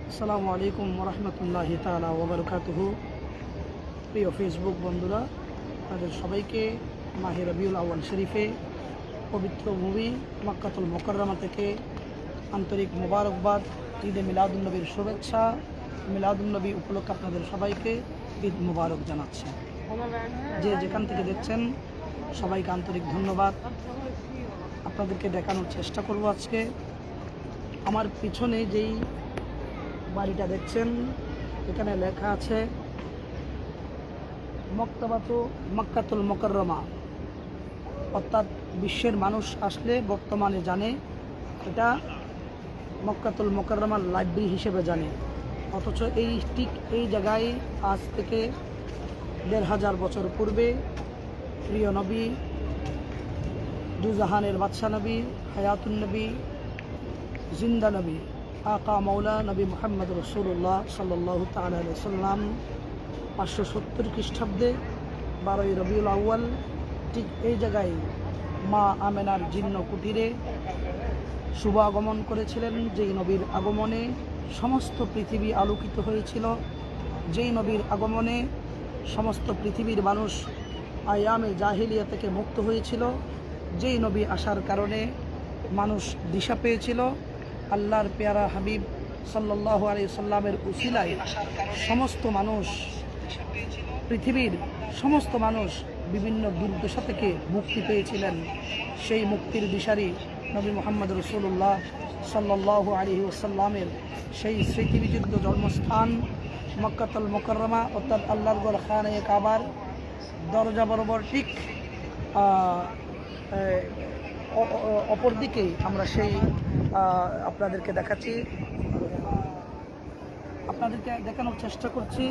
আসসালামু আলাইকুম রহমতুল্লাহি তাআলা ওয়া বারাকাতুহু। প্রিয় ফেসবুক বন্ধুরা, তাদের সবাইকে মাহে রবিউল আউয়াল শরীফে পবিত্র ভূমি মক্কাতুল মুকাররমা থেকে আন্তরিক মোবারকবাদ, ঈদে মিলাদুন্নবীর শুভেচ্ছা। মিলাদুন্নবী উপলক্ষে আপনাদের সবাইকে ঈদ মুবারক জানাচ্ছি। যে যেখান থেকে দেখছেন সবাইকে আন্তরিক ধন্যবাদ। আপনাদেরকে দেখানোর চেষ্টা করব আজকে। আমার পিছনে যেই বাড়িটা দেখছেন, এখানে লেখা আছে মক্কাতুল মুকাররমা, অর্থাৎ বিশ্বের মানুষ আসলে বর্তমানে জানে এটা মক্কাতুল মুকাররমার লাইব্রেরি হিসেবে জানে। অথচ এই জায়গায় আজ থেকে ১৫০০ বছর পূর্বে প্রিয় নবী, দুজাহানের বাদশা নবী, হায়াতুন নবী, জিন্দা নবী, আকা মৌলা নবী মুহাম্মদ রসুল্লাহ সাল্লাল্লাহু তাআলা আলাইহি সাল্লাম 570 খ্রিস্টাব্দে 12ই রবিউল আউয়াল ঠিক এই জায়গায় মা আমেনার জীর্ণ কুটিরে শুভ আগমন করেছিলেন। যেই নবীর আগমনে সমস্ত পৃথিবী আলোকিত হয়েছিল, যেই নবীর আগমনে সমস্ত পৃথিবীর মানুষ আয়ামে জাহিলিয়া থেকে মুক্ত হয়েছিল, যেই নবী আসার কারণে মানুষ দিশা পেয়েছিল। আল্লাহর পেয়ারা হাবিব সাল্লাল্লাহু আলাইহি সাল্লামের উসিলায় সমস্ত মানুষ, পৃথিবীর সমস্ত মানুষ বিভিন্ন দুর্দশা থেকে মুক্তি পেয়েছিলেন। সেই মুক্তির দিশারি নবী মুহাম্মদ রসুল্লাহ সাল্লাল্লাহু আলাইহি ওয়াসাল্লামের সেই স্মৃতিবিজুদ্ধ জন্মস্থান মক্কাতুল মুকাররমা, অর্থাৎ আল্লাহর ঘর খানে কাবার দরজা বরাবর ঠিক অপর দিকেই আমরা সেই আপনাদেরকে দেখাচ্ছি, আপনাদেরকে দেখানোর চেষ্টা করছি।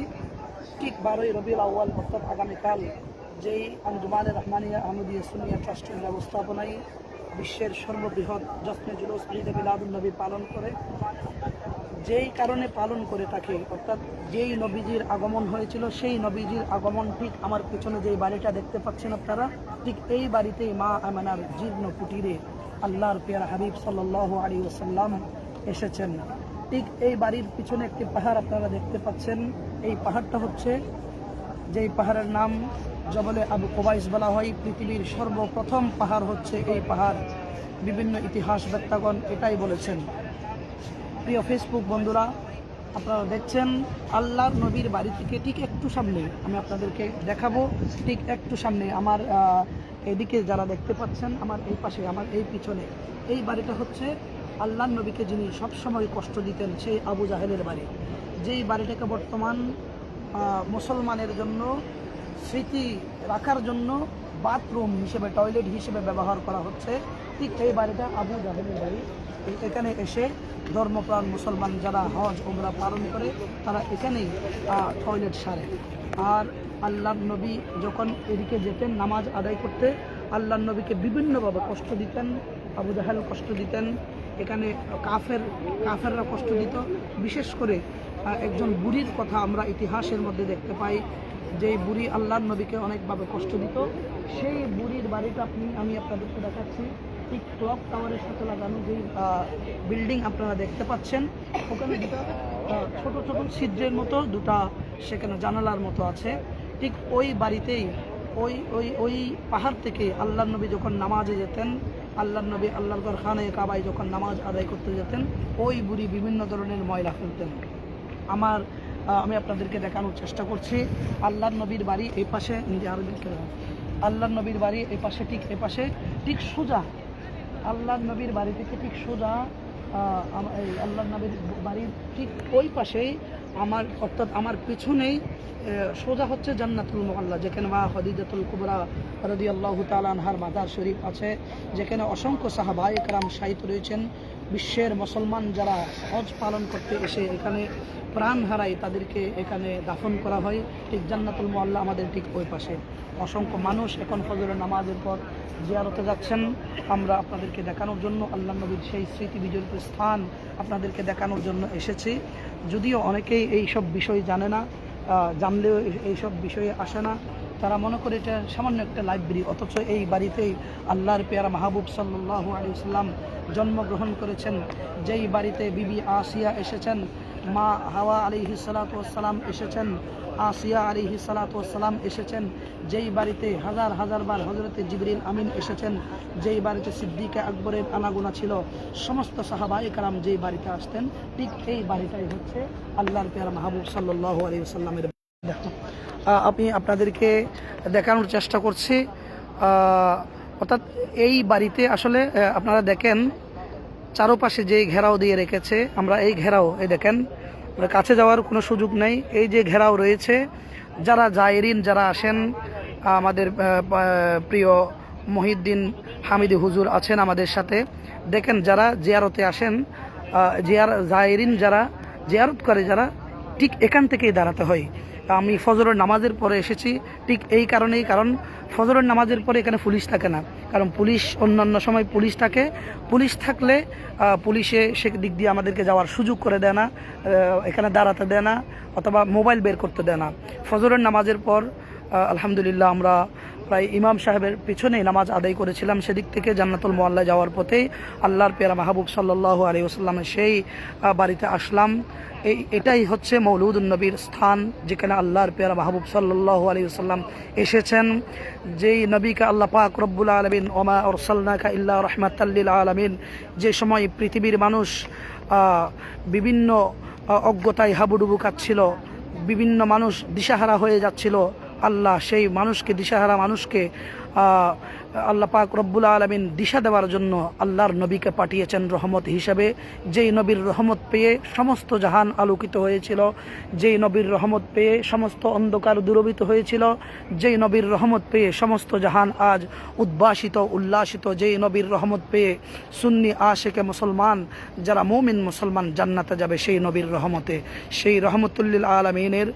ঠিক 12ই রবিউল আউয়াল অর্থাৎ আগামীকাল যেই আঞ্জুমানে রহমানিয়া আহমদিয়া সুন্নিয়া ট্রাস্টের ব্যবস্থাপনায় বিশ্বের সর্ববৃহৎ জশ্নে জুলুস ঈদে মিলাদুন্নবী পালন করে, যেই কারণে পালন করে থাকে, অর্থাৎ যেই নবীজির আগমন হয়েছিল সেই নবীজির আগমন ঠিক আমার পিছনে যেই বাড়িটা দেখতে পাচ্ছেন আপনারা, ঠিক এই বাড়িতেই মা আমেনার জীর্ণ কুটিরে আল্লাহর পেয়ারা হাবিব সাল্লাল্লাহু আলাইহি ওয়াসাল্লাম এসেছেন। ঠিক এই বাড়ির পিছনে একটি পাহাড় আপনারা দেখতে পাচ্ছেন। এই পাহাড়টা হচ্ছে, যেই পাহাড়ের নাম জবলে আবু কুবাইস বলা হয়, পৃথিবীর সর্বপ্রথম পাহাড় হচ্ছে এই পাহাড়। বিভিন্ন ইতিহাসবেত্তাগণ এটাই বলেছেন। প্রিয় ফেসবুক বন্ধুরা, আপনারা দেখছেন আল্লাহর নবীর বাড়ি থেকে ঠিক একটু সামনে আমি আপনাদেরকে দেখাবো। ঠিক একটু সামনে আমার এদিকে যারা দেখতে পাচ্ছেন, আমার এই পাশে, আমার এই পিছনে, এই বাড়িটা হচ্ছে আল্লাহর নবীকে যিনি সবসময় কষ্ট দিতেন সেই আবু জাহেলের বাড়ি। যেই বাড়িটাকে বর্তমান মুসলমানের জন্য স্মৃতি রাখার জন্য বাথরুম হিসেবে, টয়লেট হিসেবে ব্যবহার করা হচ্ছে, ঠিক এই বাড়িটা আবু জাহেলের বাড়ি। এখানে এসে ধর্মপ্রাণ মুসলমান যারা হজ উমরা পালন করে তারা এখানেই টয়লেট সারে। আর আল্লাহর নবী যখন এদিকে যেতেন নামাজ আদায় করতে, আল্লাহর নবীকে বিভিন্নভাবে কষ্ট দিতেন। আবু জাহেল কষ্ট দিতেন, এখানে কাফেররা কষ্ট দিত। বিশেষ করে একজন বুড়ির কথা আমরা ইতিহাসের মধ্যে দেখতে পাই, যেই বুড়ি আল্লাহর নবীকে অনেকভাবে কষ্ট দিত। সেই বুড়ির বাড়িটা আমি আপনাদেরকে দেখাচ্ছি। ঠিক ক্লক টাওয়ারের সাথে লাগানো যেই বিল্ডিং আপনারা দেখতে পাচ্ছেন, ওখানে দুটা ছোট ছোট ছিদ্রের মতো দুটা সেখানে জানালার মতো আছে। ঠিক ওই বাড়িতেই ওই ওই ওই পাহাড় থেকে আল্লাহর নবী যখন নামাজে যেতেন, আল্লাহর নবী আল্লাহর ঘর খানে কাবায় যখন নামাজ আদায় করতে যেতেন, ওই বুড়ি বিভিন্ন ধরনের ময়লা ফেলতেন। আমি আপনাদেরকে দেখানোর চেষ্টা করছি। আল্লাহর নবীর বাড়ি এই পাশে, আল্লাহর নবীর বাড়ি এই পাশে, ঠিক এ পাশে, ঠিক সোজা আল্লাহর নবীর বাড়ি থেকে ঠিক সোজা এই আল্লাহর নবীর বাড়ির ঠিক ওই পাশেই অর্থাৎ আমার পিছনেই সোজা হচ্ছে জান্নাতুল মুআল্লা, যেখানে মা খাদিজাতুল কুবরা রাদিয়াল্লাহু তাআলা আনহার মাজার শরীফ আছে, যেখানে অসংখ্য সাহাবায়ে কেরাম শায়িত রয়েছেন। বিশ্বের মুসলমান যারা হজ পালন করতে এসে এখানে প্রাণ হারায় তাদেরকে এখানে দাফন করা হয়। ঠিক জান্নাতুল মুআল্লা আমাদের ঠিক ওই পাশে। অসংখ্য মানুষ এখন ফজরের নামাজের পর জিয়ারতে যাচ্ছেন। আমরা আপনাদেরকে দেখানোর জন্য আল্লাহর নবীর সেই স্মৃতি বিজড়িত স্থান আপনাদেরকে দেখানোর জন্য এসেছি। যদিও অনেকেই এই সব বিষয় জানে না, জানলেও এইসব বিষয়ে আসে না। তারা মনে করে এটা সামান্য একটা লাইব্রেরি, অথচ এই বাড়িতেই আল্লাহর পেয়ারা মাহবুব সাল্লাল্লাহু আলাইহি ওয়াসাল্লাম জন্মগ্রহণ করেছেন। যেই বাড়িতে বিবি আসিয়া এসেছেন, মা হাওয়া আলাইহিস সালাতু ওয়াস সালাম এসেছেন, আসিয়া আলাইহিস সালাতু ওয়াস সালাম এসেছেন। যেই বাড়িতে হাজার হাজার বার হযরতে জিবরিল আমিন এসেছেন, যেই বাড়িতে সিদ্দিকে আকবরের আনাগোনা ছিল, সমস্ত সাহাবায়ে কেরাম যেই বাড়িতে আসতেন, ঠিক এই বাড়িটাই হচ্ছে আল্লাহর পেয়ারা মাহবুব সাল্লাল্লাহু আলাইহি ওয়াসাল্লামের। আমি আপনাদেরকে দেখানোর চেষ্টা করছি, অর্থাৎ এই বাড়িতে আসলে আপনারা দেখেন চারপাশে যে ঘেরাও দিয়ে রেখেছে, আমরা এই ঘেরাও এই দেখেন, কাছে যাওয়ার কোনো সুযোগ নেই। এই যে ঘেরাও রয়েছে, যারা জায়েরিন যারা আসেন, আমাদের প্রিয় মহিউদ্দিন হামিদি হুজুর আছেন আমাদের সাথে, দেখেন যারা জিয়ারতে আসেন, জায়েরিন যারা জিয়ারত করে যারা, ঠিক এখান থেকেই দাঁড়াতে হয়। আমি ফজরের নামাজের পরে এসেছি ঠিক এই কারণেই, কারণ ফজরের নামাজের পরে এখানে পুলিশ থাকে না, কারণ পুলিশ অন্যান্য সময় পুলিশ থাকে, পুলিশ থাকলে পুলিশে সে দিক দিয়ে আমাদেরকে যাওয়ার সুযোগ করে দেয় না, এখানে দাঁড়াতে দেয় না, অথবা মোবাইল বের করতে দেয় না। ফজরের নামাজের পর আলহামদুলিল্লাহ আমরা প্রায় ইমাম সাহেবের পিছনেই নামাজ আদায় করেছিলাম। সেদিক থেকে জান্নাতুল মুআল্লা যাওয়ার পথেই আল্লাহর পেয়ারা মাহবুব সাল্লাল্লাহু আলাইহি ওয়াসাল্লামের সেই বাড়িতে আসলাম। এটাই হচ্ছে মৌলুদুন নবীর স্থান, যেখানে আল্লাহর পেয়ারা মাহবুব সাল্লাল্লাহু আলাইহি ওয়াসাল্লাম এসেছেন। যেই নবীকে আল্লাহ পাক রব্বুল আলামিন ওমা আরসালনাকা ইল্লা রাহমাতাল লিল আলামিন, যে সময় পৃথিবীর মানুষ বিভিন্ন অজ্ঞতায় হাবুডুবু কাচ্ছিল, বিভিন্ন মানুষ দিশাহারা হয়ে যাচ্ছিল, আল্লাহ সেই মানুষকে, দিশাহারা মানুষকে আল্লাহ পাক রব্বুল আলামিন দিশা দেওয়ার জন্য আল্লাহর নবীকে পাঠিয়েছেন রহমত হিসাবে। যেই নবীর রহমত পেয়ে সমস্ত জাহান আলোকিত হয়েছিল, যেই নবীর রহমত পেয়ে সমস্ত অন্ধকার দূরীভূত হয়েছিল, যেই নবীর রহমত পেয়ে সমস্ত জাহান আজ উদ্ভাসিত উল্লাসিত, যেই নবীর রহমত পেয়ে সুন্নি আশেকে মুসলমান যারা মুমিন মুসলমান জান্নাতে যাবে সেই নবীর রহমতে। সেই রহমতুল্লিল আলামিনের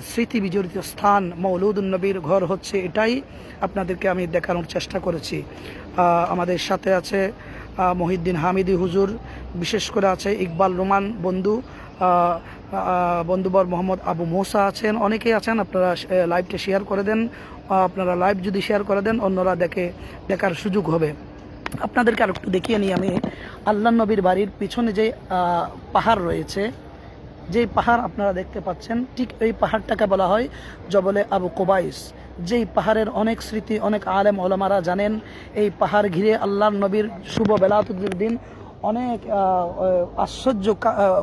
স্মৃতি বিজড়িত স্থান মৌলুদুন নবীর ঘর হচ্ছে এটাই, আপনাদেরকে আমি দেখানোর চেষ্টা করেছি। আমাদের সাথে আছে মহিউদ্দিন হামিদি হুজুর, বিশেষ করে আছে ইকবাল রোমান বন্ধুবর মোহাম্মদ আবু মোসা আছেন, অনেকেই আছেন। আপনারা লাইভটা শেয়ার করে দেন, আপনারা লাইভ যদি শেয়ার করে দেন অন্যরা দেখার সুযোগ হবে। আপনাদেরকে আর একটু দেখিয়ে নিই আমি, আল্লাহ নবীর বাড়ির পিছনে যে পাহাড় রয়েছে, যেই পাহাড় আপনারা দেখতে পাচ্ছেন, ঠিক এই পাহাড়টাকে বলা হয় জবলে আবু কুবাইস। যেই পাহাড়ের অনেক স্মৃতি অনেক আলেম ওলামারা জানেন। এই পাহাড় ঘিরে আল্লাহর নবীর শুভ বেলাতুদ্দিন দিন অনেক আশ্চর্য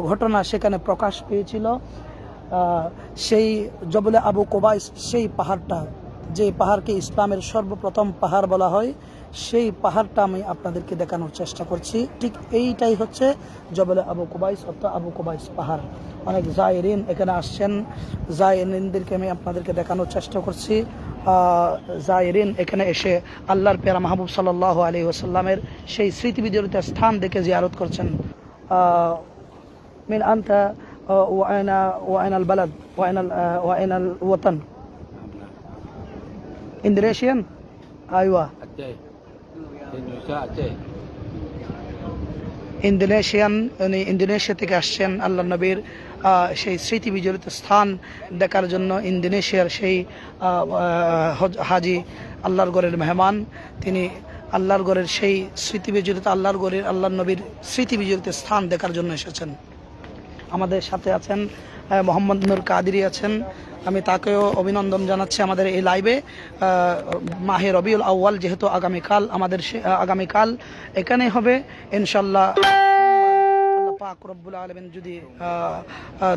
ঘটনা সেখানে প্রকাশ পেয়েছিল। সেই জবলে আবু কুবাইস, সেই পাহাড়টা, যে পাহাড়কে ইসলামের সর্বপ্রথম পাহাড় বলা হয়, সেই পাহাড়টা আমি আপনাদেরকে দেখানোর চেষ্টা করছি। ঠিক এইটাই হচ্ছে জবলে আবু কুবাইস অর্থাৎ আবু কুবাইস পাহাড়। অনেক জায়েরিন এখানে আসছেন, জায়েরিনদেরকে আমি আপনাদেরকে দেখানোর চেষ্টা করছি। জায়েরিন এখানে এসে আল্লাহর পেয়ারা মাহবুব সাল্লাল্লাহু আলাইহি ওয়াসাল্লামের সেই স্মৃতি বিজড়িত স্থান দেখে জিয়ারত করছেন। মিন আনতা ওয়াইনাল বালাদ ওয়াইনাল ওয়াতান ইন্দোনেশিয়ান আইওয়া ইন্দোনেশিয়া থেকে আসছেন আল্লাহ নবীর সেই স্মৃতি বিজড়িত স্থান দেখার জন্য। ইন্দোনেশিয়ার সেই হাজি আল্লাহর গড়ের মেহমান, তিনি আল্লাহর গড়ের সেই স্মৃতি বিজড়িত আল্লাহর নবীর স্মৃতি বিজড়িত স্থান দেখার জন্য এসেছেন। আমাদের সাথে আছেন মোহাম্মদ নূর কাদেরী আছেন, আমি তাকেও অভিনন্দন জানাচ্ছি আমাদের এই লাইভে। মাহে রবিউল আউয়াল যেহেতু আগামীকাল এখানে হবে ইনশাল্লাহ। আল্লাহ পাক রব্বুল আলামিন যদি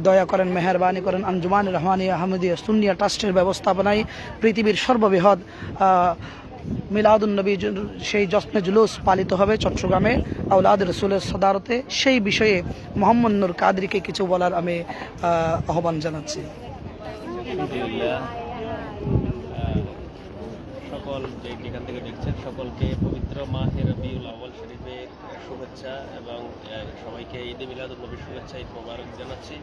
দয়া করেন, মেহেরবানি করেন, আঞ্জুমান রহমানিয়া আহমদিয়া সুন্নিয়া ট্রাস্টের ব্যবস্থাপনায় পৃথিবীর সর্ববৃহৎ মিলাদুন নবী সেই জশ্নে জুলুস পালিত হবে চট্টগ্রামে আওলাদ রসুলের সদারতে। সেই বিষয়ে মোহাম্মদ নূর কাদেরীকে কিছু বলার আমি আহ্বান জানাচ্ছি। সকল যেখান থেকে দেখছেন সকলকে পবিত্র মাহে রবিউল আউয়াল শরীফের শুভেচ্ছা এবং সবাইকে ঈদে মিলাদুন নবীর শুভেচ্ছা, ঈদ মোবারক জানাচ্ছি।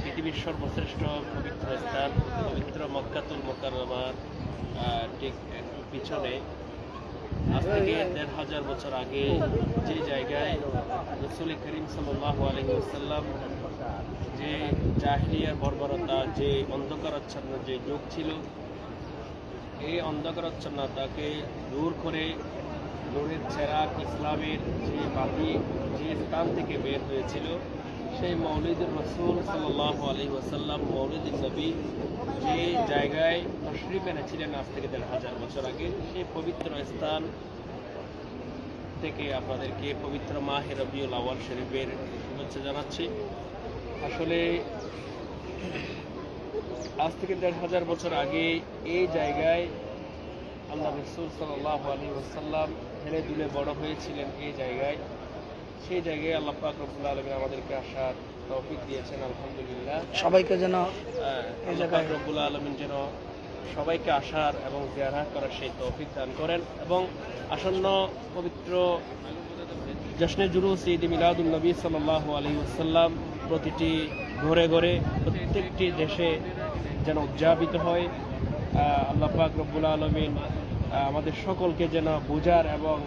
পৃথিবীর সর্বশ্রেষ্ঠ পবিত্র স্থান পবিত্র মক্কাতুল মুকাররমার ঠিক একটু পিছনে আজ থেকে ১,৫০০ বছর আগে যে জায়গায় রাসূল করিম সাল্লাল্লাহু আলাইহি ওয়াসাল্লাম যে জাহিলিয়ার বর্বরতা, যে অন্ধকারাচ্ছন্ন যে যুগ ছিল, এই অন্ধকারাচ্ছন্নতাকে দূর করে নূরের চেরাগ ইসলামের যে বাতি যে স্থান থেকে বের হয়েছিল, সেই মৌলিদুর রসুল সাল্লাল্লাহু আলাইহি ওয়াসাল্লাম মৌলিদুন নবী যে জায়গায় তশরিফ এনেছিলেন আজ থেকে ১,৫০০ বছর আগে, সেই পবিত্র স্থান থেকে আপনাদেরকে পবিত্র মাহে রবিউল আউয়াল শরীফের শুভেচ্ছা জানাচ্ছি। আসলে আজ থেকে ১,৫০০ বছর আগে এই জায়গায় আল্লাহ রাসূল সাল্লাল্লাহু আলাইহি ওয়াসাল্লাম হেলে দুলে বড় হয়েছিলেন। এই জায়গায় সেই জায়গায় আল্লাহ পাক রব্বুল আলামিন আমাদেরকে আসার তৌফিক দিয়েছেন, আলহামদুলিল্লাহ। সবাইকে যেন এই আল্লাহ পাক রব্বুল আলামিন যেন সবাইকে আসার এবং জিয়ারত করার সেই তৌফিক দান করেন এবং আসন্ন পবিত্র জশ্নে জুলুস ঈদ মিলাদুন নবী সাল্লাল্লাহু আলাইহি ওয়াসাল্লাম প্রতিটি ঘরে ঘরে প্রত্যেকটি দেশে যেন উদযাপিত হয়। আল্লাহ পাক রব্বুল আলামিন আমাদের সকলকে যেন বোঝার এবং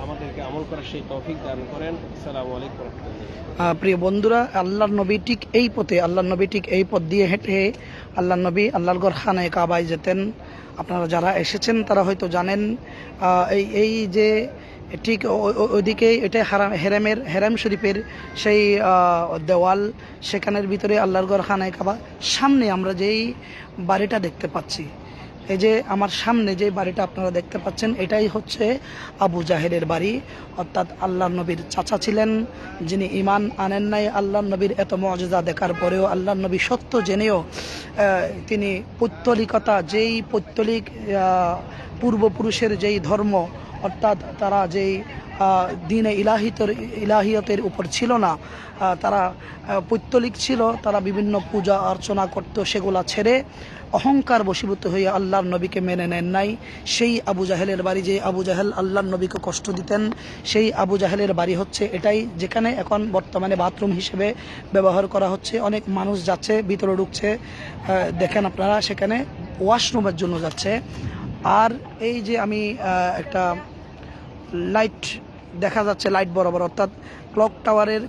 আমাদেরকে আমল করার সেই তৌফিক দান করেন। আসসালামু আলাইকুম ওয়া রাহমাতুল্লাহ। প্রিয় বন্ধুরা, আল্লাহর নবী ঠিক এই পথে, আল্লাহর নবী ঠিক এই পথ দিয়ে হেঁটে আল্লাহর নবী আল্লাহর ঘর খানায়ে কাবায় যেতেন। আপনারা যারা এসেছেন তারা হয়তো জানেন, এই যে ঠিক ওইদিকে এটা হেরাম শরীফের সেই দেওয়াল, সেখানের ভিতরে আল্লাহর ঘর খানায়ে কাবা। সামনে আমরা যেই বাড়িটা দেখতে পাচ্ছি, এই যে আমার সামনে যে বাড়িটা আপনারা দেখতে পাচ্ছেন, এটাই হচ্ছে আবু জাহেলের বাড়ি। অর্থাৎ আল্লাহর নবীর চাচা ছিলেন, যিনি ঈমান আনেন নাই। আল্লাহর নবীর এত মুআজিজা দেখার পরেও, আল্লাহর নবী সত্য জেনেও তিনি পৌত্তলিকতা, যেই পৌত্তলিক পূর্বপুরুষের যেই ধর্ম, অর্থাৎ তারা যেই দিনে ইলাহিয়তের উপর ছিল না, তারা পৌত্তলিক ছিল, তারা বিভিন্ন পূজা অর্চনা করত, সেগুলা ছেড়ে অহংকার বশীভূত হয়ে আল্লাহর নবীকে মেনে নেন নাই। সেই আবু জাহেলের বাড়ি, যে আবু জাহেল আল্লাহর নবীকে কষ্ট দিতেন, সেই আবু জাহেলের বাড়ি হচ্ছে এটাই, যেখানে এখন বর্তমানে বাথরুম হিসেবে ব্যবহার করা হচ্ছে। অনেক মানুষ যাচ্ছে, ভিতরে ঢুকছে, দেখেন আপনারা, সেখানে ওয়াশরুমের জন্য যাচ্ছে। আর এই যে আমি একটা লাইট দেখা যাচ্ছে, লাইট বরাবর, অর্থাৎ ক্লক টাওয়ারের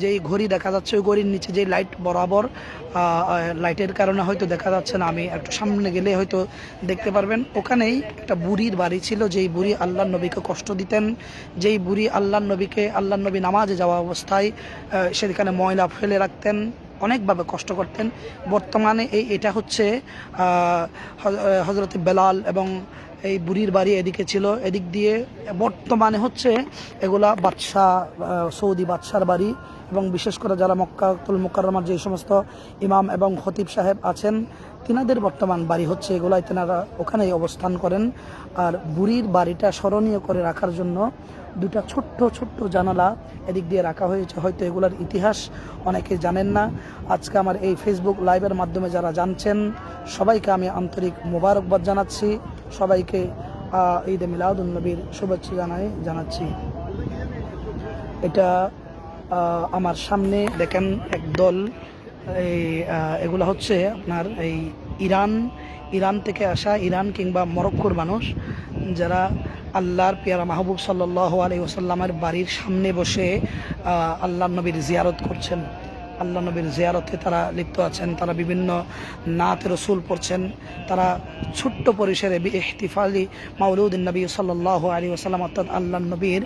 যেই ঘড়ি দেখা যাচ্ছে, ওই ঘড়ির নিচে যে লাইট বরাবর, লাইটের কারণে হয়তো দেখা যাচ্ছে না, আমি একটু সামনে গেলে হয়তো দেখতে পারবেন। ওখানেই একটা বুড়ির বাড়ি ছিল, যেই বুড়ি আল্লাহর নবীকে কষ্ট দিতেন, যেই বুড়ি আল্লাহর নবী নামাজে যাওয়া অবস্থায় সেখানে ময়লা ফেলে রাখতেন, অনেকভাবে কষ্ট করতেন। বর্তমানে এটা হচ্ছে হযরত বেলাল এবং এই বুড়ির বাড়ি এদিকে ছিল, এদিক দিয়ে বর্তমানে হচ্ছে এগুলা সৌদি বাদশার বাড়ি। এবং বিশেষ করে যারা মক্কাতুল মুকাররমার যে সমস্ত ইমাম এবং খতিব সাহেব আছেন, তিনাদের বর্তমান বাড়ি হচ্ছে এগুলাই, তেনারা ওখানেই অবস্থান করেন। আর বুড়ির বাড়িটা স্মরণীয় করে রাখার জন্য দুটা ছোট্ট ছোট্ট জানালা এদিক দিয়ে রাখা হয়েছে। হয়তো এগুলার ইতিহাস অনেকে জানেন না। আজকে আমার এই ফেসবুক লাইভের মাধ্যমে যারা জানছেন, সবাইকে আমি আন্তরিক মোবারকবাদ জানাচ্ছি, সবাইকে ঈদ মিলাদুন নবীর শুভেচ্ছা জানাচ্ছি। এটা আমার সামনে দেখেন একদল, এগুলো হচ্ছে আপনার এই ইরান থেকে আসা, ইরান কিংবা মরক্কোর মানুষ, যারা আল্লাহর পেয়ারা মাহবুব সাল্লাল্লাহু আলাইহি ওয়াসাল্লামের বাড়ির সামনে বসে আল্লাহর নবীর জিয়ারত করছেন। আল্লাহ নবীর জিয়ারতে তারা লিপ্ত আছেন, তারা বিভিন্ন নাত রসুল পড়ছেন, তারা ছোট্ট পরিসরে ইহতিফালি মাউলুদিন নবী সাল্লাল্লাহু আলাইহি ওয়াসাল্লাম, অর্থাৎ আল্লাহর নবীর